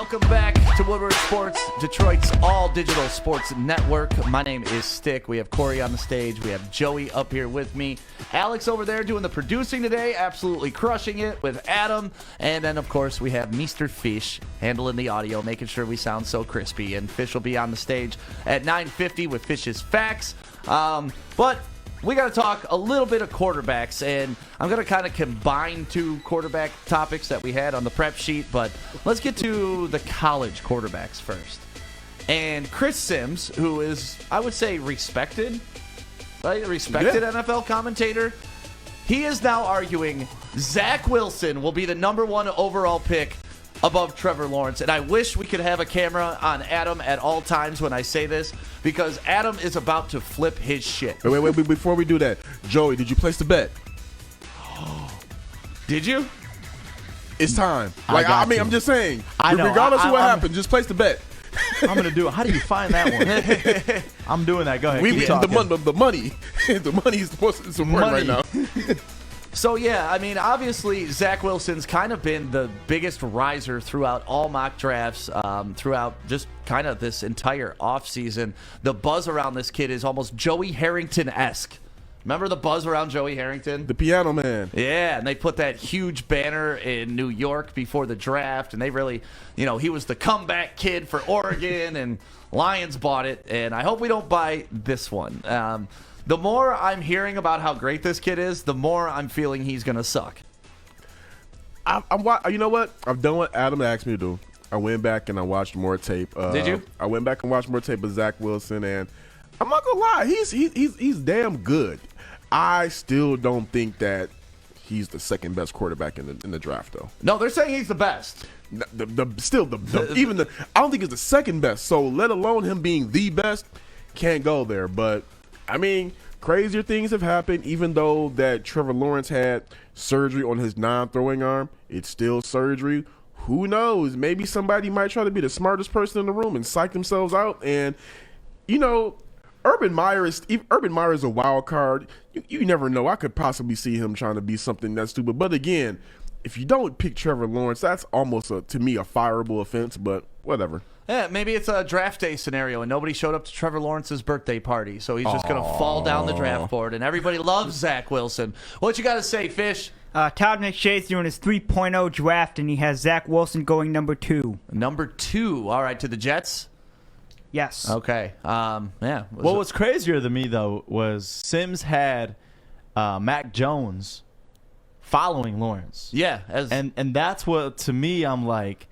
Welcome back to Woodward Sports, Detroit's all-digital sports network. My name is Stick. We have Corey on the stage. We have Joey up here with me. Alex over there doing the producing today, absolutely crushing it with Adam. And then, of course, we have Mr. Fish handling the audio, making sure we sound so crispy. And Fish will be on the stage at 9:50 with Fish's Facts. But we got to talk a little bit of quarterbacks, and I'm going to kind of combine two quarterback topics that we had on the prep sheet, but let's get to the college quarterbacks first. And Chris Sims, who is, I would say, respected, right? Respected NFL commentator. He is now arguing Zach Wilson will be the #1 overall pick above Trevor Lawrence. And I wish we could have a camera on Adam at all times when I say this, because Adam is about to flip his shit. Wait, before we do that, Joey, did you place the bet? Did you? It's time. I'm just saying. I know. Regardless of what happens, just place the bet. I'm going to do it. How do you find that one? I'm doing that. Go ahead. The money is what's important right now. So, yeah, I mean, obviously, Zach Wilson's kind of been the biggest riser throughout all mock drafts, throughout just kind of this entire offseason. The buzz around this kid is almost Joey Harrington-esque. Remember the buzz around Joey Harrington? The piano man. Yeah, and they put that huge banner in New York before the draft, and they really, he was the comeback kid for Oregon, and Lions bought it, and I hope we don't buy this one. The more I'm hearing about how great this kid is, the more I'm feeling he's going to suck. You know what? I've done what Adam asked me to do. I went back and I watched more tape. Did you? I went back and watched more tape of Zach Wilson, and I'm not going to lie. He's damn good. I still don't think that he's the second best quarterback in the draft, though. No, they're saying he's the best. I don't think he's the second best. So let alone him being the best, can't go there. But I mean, crazier things have happened. Even though that Trevor Lawrence had surgery on his non-throwing arm, it's still surgery. Who knows? Maybe somebody might try to be the smartest person in the room and psych themselves out. And Urban Meyer is a wild card. You never know. I could possibly see him trying to be something that's stupid. But again, if you don't pick Trevor Lawrence, that's almost to me a fireable offense. But whatever. Yeah, maybe it's a draft day scenario and nobody showed up to Trevor Lawrence's birthday party, so he's just going to fall down the draft board, and everybody loves Zach Wilson. What you got to say, Fish? Todd McShay's doing his 3.0 draft, and he has Zach Wilson going #2. #2. All right, to the Jets? Yes. Okay. Yeah. What was crazier than me, though, was Sims had Mac Jones following Lawrence. Yeah. And that's what, to me, I'm like,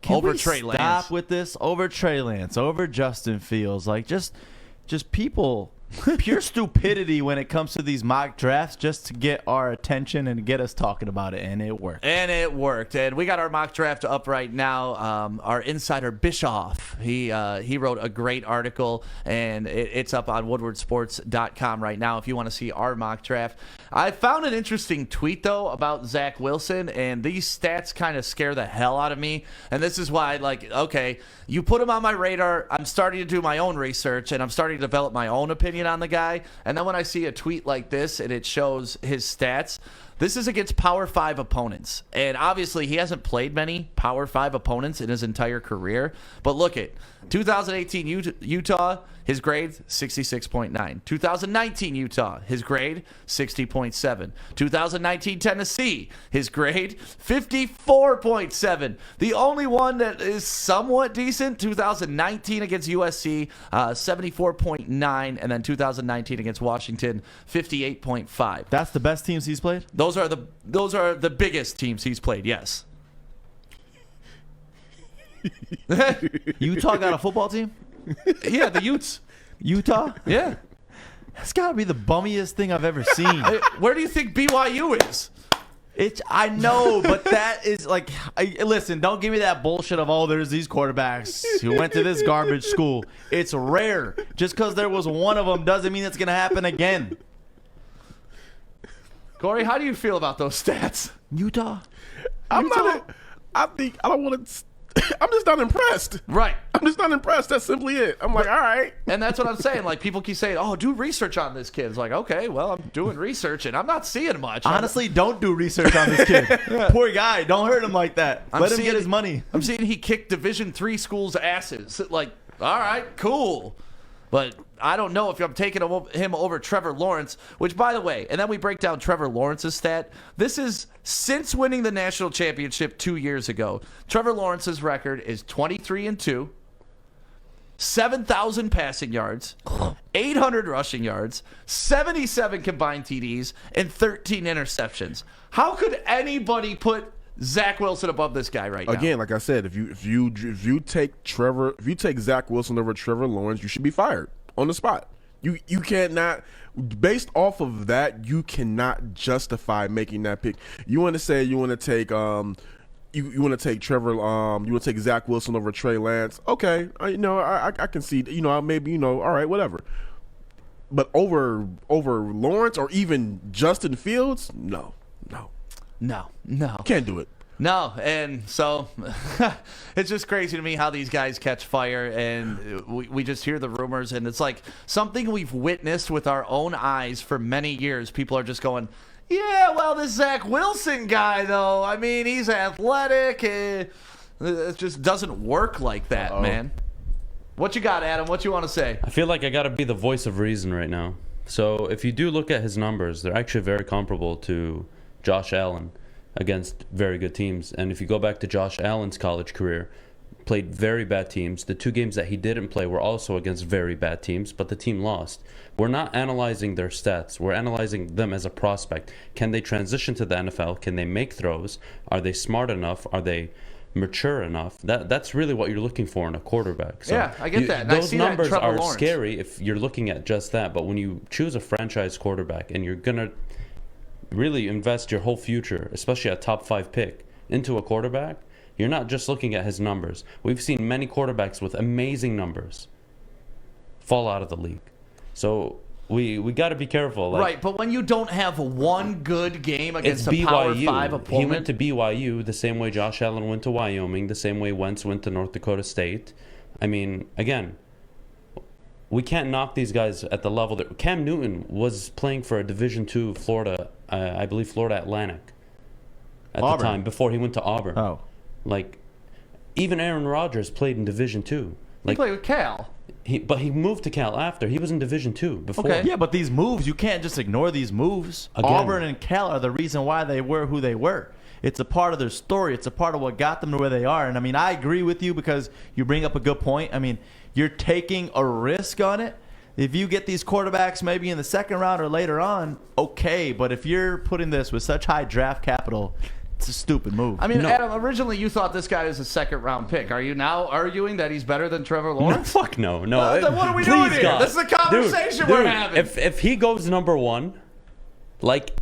can over we Trey Lance. Stop with this? Over Trey Lance, over Justin Fields. Like, just people, pure stupidity when it comes to these mock drafts just to get our attention and get us talking about it, and it worked. And we got our mock draft up right now. Our insider Bischoff, he wrote a great article, and it's up on woodwardsports.com right now if you want to see our mock draft. I found an interesting tweet, though, about Zach Wilson, and these stats kind of scare the hell out of me. And this is why, okay, you put him on my radar. I'm starting to do my own research, and I'm starting to develop my own opinion on the guy. And then when I see a tweet like this and it shows his stats, this is against Power 5 opponents. And obviously, he hasn't played many Power 5 opponents in his entire career. But look at 2018 Utah, his grade, 66.9. 2019 Utah, his grade, 60.7. 2019 Tennessee, his grade, 54.7. The only one that is somewhat decent, 2019 against USC, 74.9. And then 2019 against Washington, 58.5. That's the best teams he's played? Those are the biggest teams he's played, yes. Utah got a football team? Yeah, the Utes. Utah? Yeah. That's got to be the bummiest thing I've ever seen. Where do you think BYU is? I know, but that is like, listen, don't give me that bullshit of, there's these quarterbacks who went to this garbage school. It's rare. Just because there was one of them doesn't mean it's going to happen again. Corey, how do you feel about those stats? Utah? I don't want to I'm just not impressed. Right. I'm just not impressed. That's simply it. I'm like, all right. And that's what I'm saying. Like, people keep saying, oh, do research on this kid. It's like, okay, well, I'm doing research, and I'm not seeing much. Honestly, don't do research on this kid. Poor guy. Don't hurt him like that. Let him get his money. I'm seeing he kicked Division III schools' asses. Like, all right, cool. But I don't know if I'm taking him over Trevor Lawrence, which, by the way, and then we break down Trevor Lawrence's stat. This is since winning the national championship 2 years ago. Trevor Lawrence's record is 23-2, 7,000 passing yards, 800 rushing yards, 77 combined TDs, and 13 interceptions. How could anybody put Zach Wilson above this guy right now? Again, like I said, if you take Zach Wilson over Trevor Lawrence, you should be fired on the spot. You cannot, based off of that, you cannot justify making that pick. You want to say you want to take you want to take Trevor, you want to take Zach Wilson over Trey Lance. Okay, I can see, maybe, all right, whatever. But over Lawrence or even Justin Fields, no. Can't do it. No, and so it's just crazy to me how these guys catch fire, and we just hear the rumors, and it's like something we've witnessed with our own eyes for many years. People are just going, yeah, well, this Zach Wilson guy, though, I mean, he's athletic. It just doesn't work like that, man. What you got, Adam? What you want to say? I feel like I got to be the voice of reason right now. So if you do look at his numbers, they're actually very comparable to Josh Allen against very good teams. And if you go back to Josh Allen's college career, played very bad teams. The 2 games that he didn't play were also against very bad teams, but the team lost. We're not analyzing their stats. We're analyzing them as a prospect. Can they transition to the NFL? Can they make throws? Are they smart enough? Are they mature enough? That's really what you're looking for in a quarterback. So yeah, I get that. And I those see that in numbers Trevor are Lawrence. scary if you're looking at just that. But when you choose a franchise quarterback and you're going to really invest your whole future, especially a top 5 pick, into a quarterback, you're not just looking at his numbers. We've seen many quarterbacks with amazing numbers fall out of the league. So we got to be careful. Right, but when you don't have one good game against it's a Power BYU. 5 opponent. He went to BYU the same way Josh Allen went to Wyoming, the same way Wentz went to North Dakota State. I mean, again, we can't knock these guys at the level that Cam Newton was playing for a Division II Florida, I believe Florida Atlantic at Auburn. the time before he went to Auburn. Oh. Like, even Aaron Rodgers played in Division II. He played with Cal. But he moved to Cal after. He was in Division II before. Okay. Yeah, but these moves, you can't just ignore these moves. Again. Auburn and Cal are the reason why they were who they were. It's a part of their story. It's a part of what got them to where they are. And, I mean, I agree with you because you bring up a good point. I mean, you're taking a risk on it. If you get these quarterbacks maybe in the second round or later on, okay. But if you're putting this with such high draft capital, it's a stupid move. I mean, Adam, originally you thought this guy was a second-round pick. Are you now arguing that he's better than Trevor No, Lawrence? fuck no. Then what are we Please, doing here? God. This is a conversation we're having. If he goes number 1, like,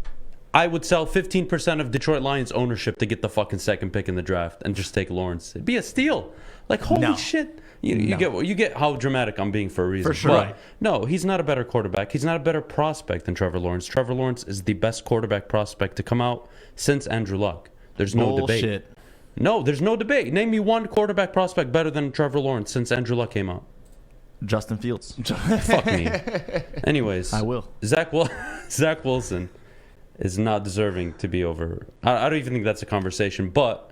I would sell 15% of Detroit Lions ownership to get the fucking second pick in the draft and just take Lawrence. It'd be a steal. Like, holy shit. You get how dramatic I'm being for a reason. For sure. But no, he's not a better quarterback. He's not a better prospect than Trevor Lawrence. Trevor Lawrence is the best quarterback prospect to come out since Andrew Luck. There's no debate. Bullshit. No, there's no debate. Name me one quarterback prospect better than Trevor Lawrence since Andrew Luck came out. Justin Fields. Fuck me. Anyways, I will. Zach Wilson is not deserving to be over. I don't even think that's a conversation. But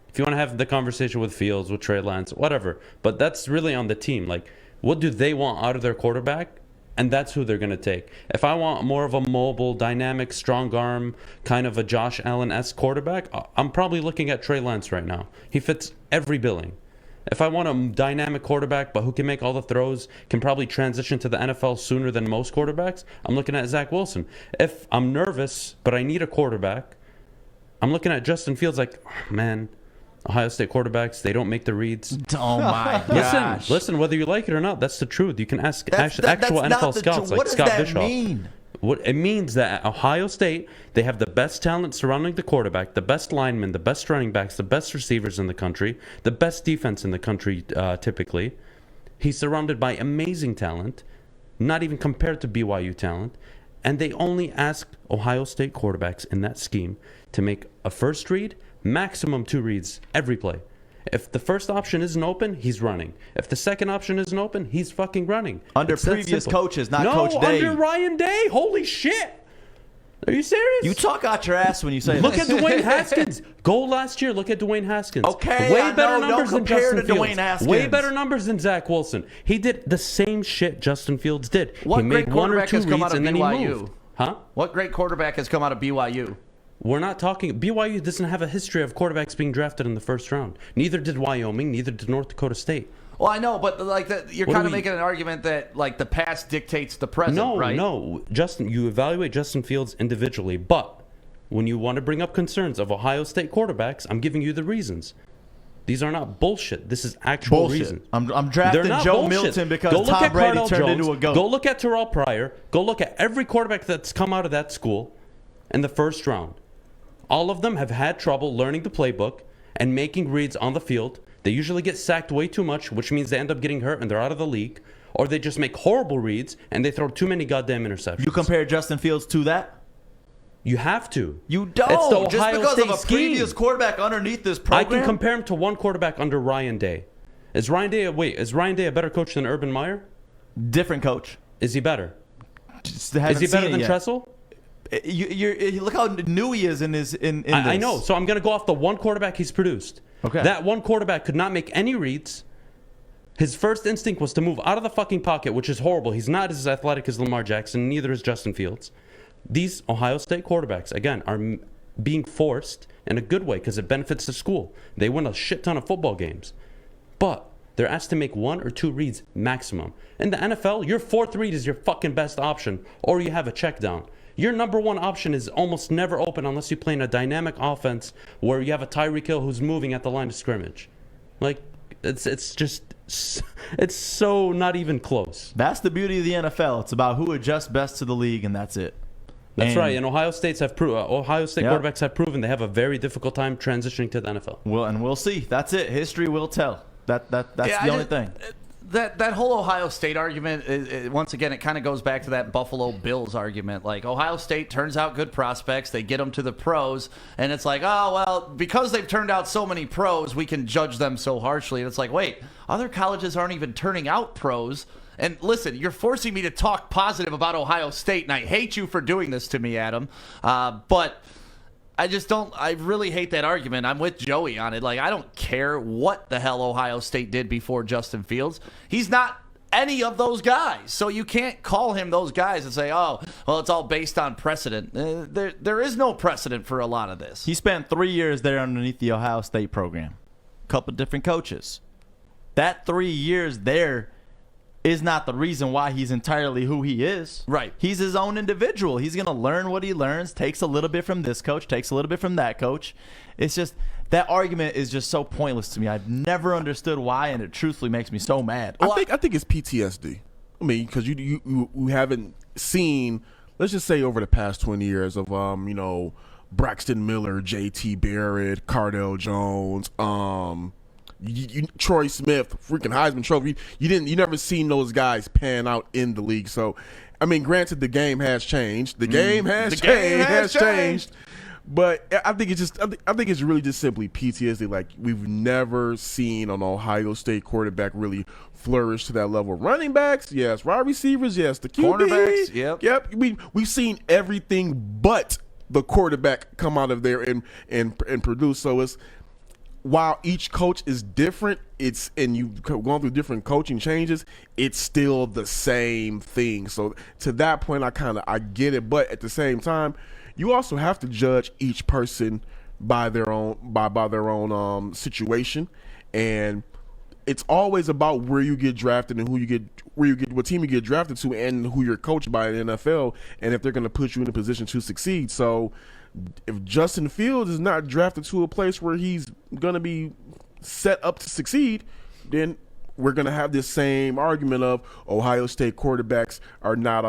if you want to have the conversation with Fields, with Trey Lance, whatever. But that's really on the team. Like, what do they want out of their quarterback? And that's who they're going to take. If I want more of a mobile, dynamic, strong arm, kind of a Josh Allen-esque quarterback, I'm probably looking at Trey Lance right now. He fits every billing. If I want a dynamic quarterback, but who can make all the throws, can probably transition to the NFL sooner than most quarterbacks, I'm looking at Zach Wilson. If I'm nervous, but I need a quarterback, I'm looking at Justin Fields like, oh, man, Ohio State quarterbacks, they don't make the reads. Oh, my gosh. Listen, whether you like it or not, that's the truth. You can ask actual that's not NFL the scouts like what does Scott that Bischoff. mean? What it means that at Ohio State, they have the best talent surrounding the quarterback, the best linemen, the best running backs, the best receivers in the country, the best defense in the country typically. He's surrounded by amazing talent, not even compared to BYU talent. And they only asked Ohio State quarterbacks in that scheme to make a first read, maximum 2 reads every play. If the first option isn't open, he's running. If the second option isn't open, he's fucking running. Under It's that previous simple. coaches, not no, Coach Day. under Ryan Day. Holy shit. Are you serious? You talk out your ass when you say Look this. at Dwayne Haskins. Go last year. Look at Dwayne Haskins. Okay, way I better know, numbers don't than compare Justin to Fields. Dwayne Haskins. Way better numbers than Zach Wilson. He did the same shit Justin Fields did. What he great made one or quarterback two has come reads out of and then he BYU? moved. Huh? What great quarterback has come out of BYU? We're not talking. BYU doesn't have a history of quarterbacks being drafted in the first round. Neither did Wyoming. Neither did North Dakota State. Well, I know, but like you're What kind do of we- making an argument that like the past dictates the present, No, right? no. You evaluate Justin Fields individually, but when you want to bring up concerns of Ohio State quarterbacks, I'm giving you the reasons. These are not bullshit. This is actual reason. I'm They're drafting not Joe bullshit. Milton because Go look Tom at Brady Cardale turned Jones. into a goat. Go look at Terrell Pryor. Go look at every quarterback that's come out of that school in the first round. All of them have had trouble learning the playbook and making reads on the field. They usually get sacked way too much, which means they end up getting hurt and they're out of the league. Or they just make horrible reads and they throw too many goddamn interceptions. You compare Justin Fields to that? You have to. You don't. It's the Just Ohio because State of a scheme. previous quarterback underneath this I program. can compare him to one quarterback under Ryan Day. Is Ryan Day a better coach than Urban Meyer? Different coach. Is he better? Just Is haven't he seen better it than yet. Tressel? You look how new he is in this. I know. So I'm going to go off the one quarterback he's produced. Okay. That one quarterback could not make any reads. His first instinct was to move out of the fucking pocket, which is horrible. He's not as athletic as Lamar Jackson. Neither is Justin Fields. These Ohio State quarterbacks, again, are being forced in a good way because it benefits the school. They win a shit ton of football games. But they're asked to make one or two reads maximum. In the NFL, your fourth read is your fucking best option, or you have a check down. Your number one option is almost never open unless you play in a dynamic offense where you have a Tyreek Hill who's moving at the line of scrimmage. Like, it's so not even close. That's the beauty of the NFL. It's about who adjusts best to the league, and that's it. That's right. And Ohio State Yep. quarterbacks have proven they have a very difficult time transitioning to the NFL. We'll see. That's it. History will tell. That's Yeah, the only thing. That whole Ohio State argument, once again, it kind of goes back to that Buffalo Bills argument. Like, Ohio State turns out good prospects. They get them to the pros. And it's like, oh, well, because they've turned out so many pros, we can judge them so harshly. And it's like, wait, other colleges aren't even turning out pros. And listen, you're forcing me to talk positive about Ohio State, and I hate you for doing this to me, Adam. But I really hate that argument. I'm with Joey on it. Like, I don't care what the hell Ohio State did before Justin Fields. He's not any of those guys. So you can't call him those guys and say, oh, well, it's all based on precedent. There is no precedent for a lot of this. He spent 3 years there underneath the Ohio State program. Couple different coaches. That 3 years there is not the reason why he's entirely who he is. Right. He's his own individual. He's going to learn what he learns, takes a little bit from this coach, takes a little bit from that coach. It's just, that argument is just so pointless to me. I've never understood why, and it truthfully makes me so mad. I think it's PTSD. I mean, because you haven't seen, let's just say over the past 20 years of Braxton Miller, J.T. Barrett, Cardale Jones, Troy Smith, freaking Heisman Trophy. You never seen those guys pan out in the league. So, I mean, granted, the game has changed. The game has changed. But I think it's really just simply PTSD. Like, we've never seen an Ohio State quarterback really flourish to that level. Running backs, yes. Wide receivers, yes. The QB, Cornerbacks, yep. We've seen everything but the quarterback come out of there and produce. So it's, while each coach is different, and you've gone through different coaching changes, it's still the same thing. So to that point, I get it, but at the same time, you also have to judge each person by their own situation, and it's always about where you get drafted and what team you get drafted to, and who you're coached by in the NFL, and if they're going to put you in a position to succeed. So if Justin Fields is not drafted to a place where he's going to be set up to succeed, then we're going to have this same argument of Ohio State quarterbacks are not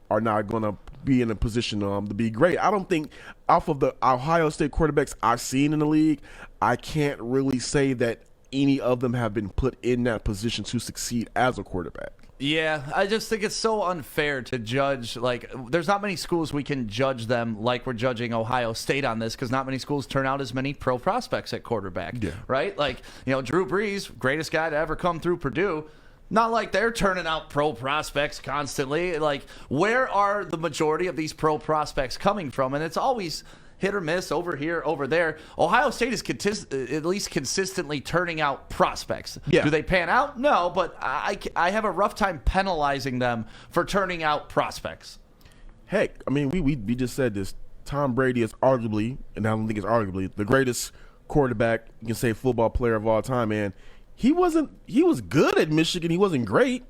going to be in a position to be great. I don't think, off of the Ohio State quarterbacks I've seen in the league, I can't really say that any of them have been put in that position to succeed as a quarterback. Yeah, I just think it's so unfair to judge. Like, there's not many schools we can judge them like we're judging Ohio State on this, because not many schools turn out as many pro prospects at quarterback. Yeah. Right? Like, Drew Brees, greatest guy to ever come through Purdue. Not like they're turning out pro prospects constantly. Like, where are the majority of these pro prospects coming from? And it's always hit or miss over here, over there. Ohio State is at least consistently turning out prospects. Yeah. Do they pan out? No, but I have a rough time penalizing them for turning out prospects. Heck, I mean, we just said this. Tom Brady is arguably, and I don't think it's arguably, the greatest quarterback, you can say, football player of all time, and he was good at Michigan. He wasn't great.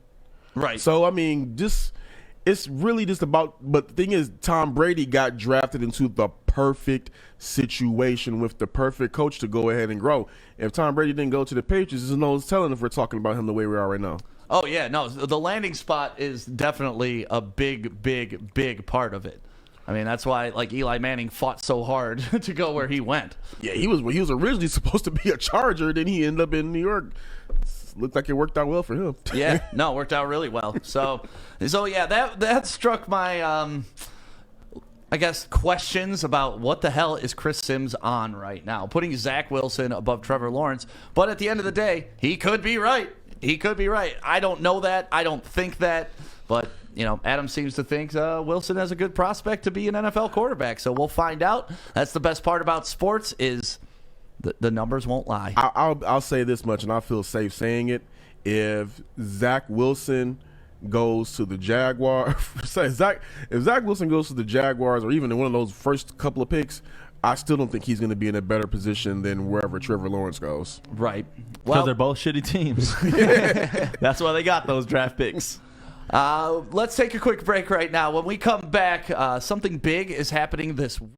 Right. So, I mean, it's really just about, but the thing is, Tom Brady got drafted into the perfect situation with the perfect coach to go ahead and grow. If Tom Brady didn't go to the Patriots, there's no telling if we're talking about him the way we are right now. Oh, yeah, no, the landing spot is definitely a big, big, big part of it. I mean, that's why, like, Eli Manning fought so hard to go where he went. Yeah, he was originally supposed to be a Charger, then he ended up in New York. Looked like it worked out well for him. Yeah, no, it worked out really well. So yeah, that struck my, I guess, questions about what the hell is Chris Sims on right now, putting Zach Wilson above Trevor Lawrence. But at the end of the day, he could be right. He could be right. I don't know that. I don't think that. But, Adam seems to think Wilson has a good prospect to be an NFL quarterback. So we'll find out. That's the best part about sports is the numbers won't lie. I'll say this much, and I feel safe saying it. If Zach Wilson goes to the Jaguars, if Zach Wilson goes to the Jaguars, or even in one of those first couple of picks, I still don't think he's going to be in a better position than wherever Trevor Lawrence goes. Right. Because they're both shitty teams. That's why they got those draft picks. Let's take a quick break right now. When we come back, something big is happening this week.